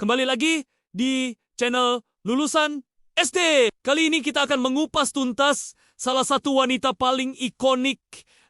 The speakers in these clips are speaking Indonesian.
Kembali lagi di channel Lulusan SD. Kali ini kita akan mengupas tuntas salah satu wanita paling ikonik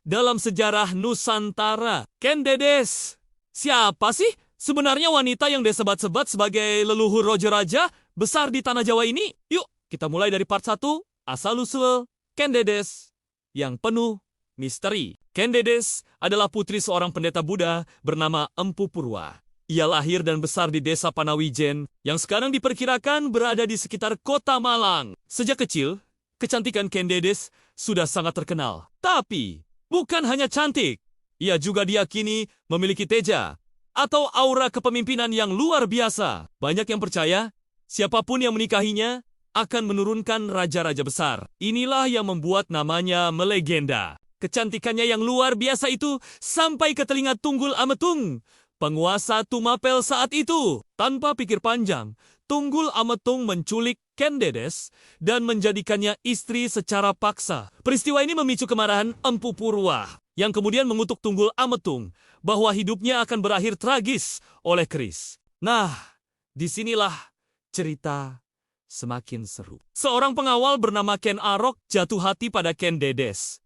dalam sejarah Nusantara, Ken Dedes. Siapa sih sebenarnya wanita yang disebat-sebat sebagai leluhur Roja Raja besar di tanah Jawa ini? Yuk, kita mulai dari part 1, asal-usul Ken Dedes yang penuh misteri. Ken Dedes adalah putri seorang pendeta Buddha bernama Empu Purwa. Ia lahir dan besar di desa Panawijen yang sekarang diperkirakan berada di sekitar kota Malang. Sejak kecil, kecantikan Ken Dedes sudah sangat terkenal. Tapi, bukan hanya cantik, ia juga diyakini memiliki teja atau aura kepemimpinan yang luar biasa. Banyak yang percaya, siapapun yang menikahinya akan menurunkan raja-raja besar. Inilah yang membuat namanya melegenda. Kecantikannya yang luar biasa itu sampai ke telinga Tunggul Ametung, penguasa Tumapel saat itu. Tanpa pikir panjang, Tunggul Ametung menculik Ken Dedes dan menjadikannya istri secara paksa. Peristiwa ini memicu kemarahan Empu Purwa, yang kemudian mengutuk Tunggul Ametung bahwa hidupnya akan berakhir tragis oleh keris. Nah, disinilah cerita semakin seru. Seorang pengawal bernama Ken Arok jatuh hati pada Ken Dedes.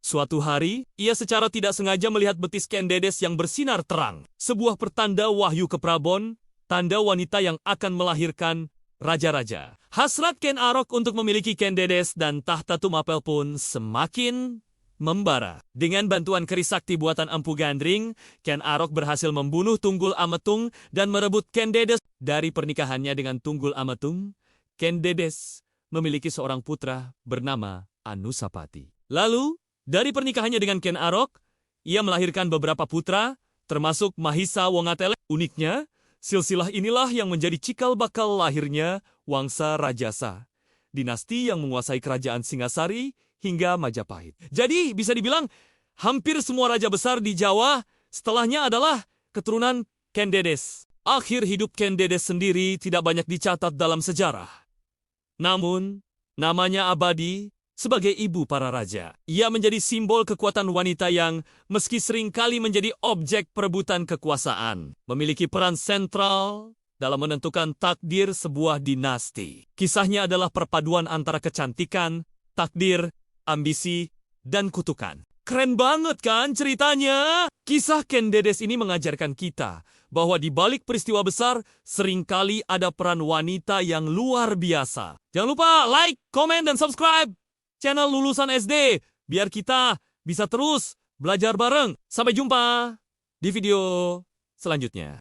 Suatu hari, ia secara tidak sengaja melihat betis Ken Dedes yang bersinar terang. Sebuah pertanda wahyu ke Prabon, tanda wanita yang akan melahirkan raja-raja. Hasrat Ken Arok untuk memiliki Ken Dedes dan tahta Tumapel pun semakin membara. Dengan bantuan keris sakti buatan Empu Gandring, Ken Arok berhasil membunuh Tunggul Ametung dan merebut Ken Dedes. Dari pernikahannya dengan Tunggul Ametung, Ken Dedes memiliki seorang putra bernama Anusapati. Lalu, dari pernikahannya dengan Ken Arok, ia melahirkan beberapa putra, termasuk Mahisa Wongatele. Uniknya, silsilah inilah yang menjadi cikal bakal lahirnya Wangsa Rajasa, dinasti yang menguasai kerajaan Singasari hingga Majapahit. Jadi, bisa dibilang, hampir semua raja besar di Jawa setelahnya adalah keturunan Ken Dedes. Akhir hidup Ken Dedes sendiri tidak banyak dicatat dalam sejarah. Namun, namanya abadi sebagai ibu para raja. Ia menjadi simbol kekuatan wanita yang meski sering kali menjadi objek perebutan kekuasaan, memiliki peran sentral dalam menentukan takdir sebuah dinasti. Kisahnya adalah perpaduan antara kecantikan, takdir, ambisi, dan kutukan. Keren banget kan ceritanya? Kisah Ken Dedes ini mengajarkan kita bahwa di balik peristiwa besar seringkali ada peran wanita yang luar biasa. Jangan lupa like, komen, dan subscribe channel Lulusan SD, biar kita bisa terus belajar bareng. Sampai jumpa di video selanjutnya.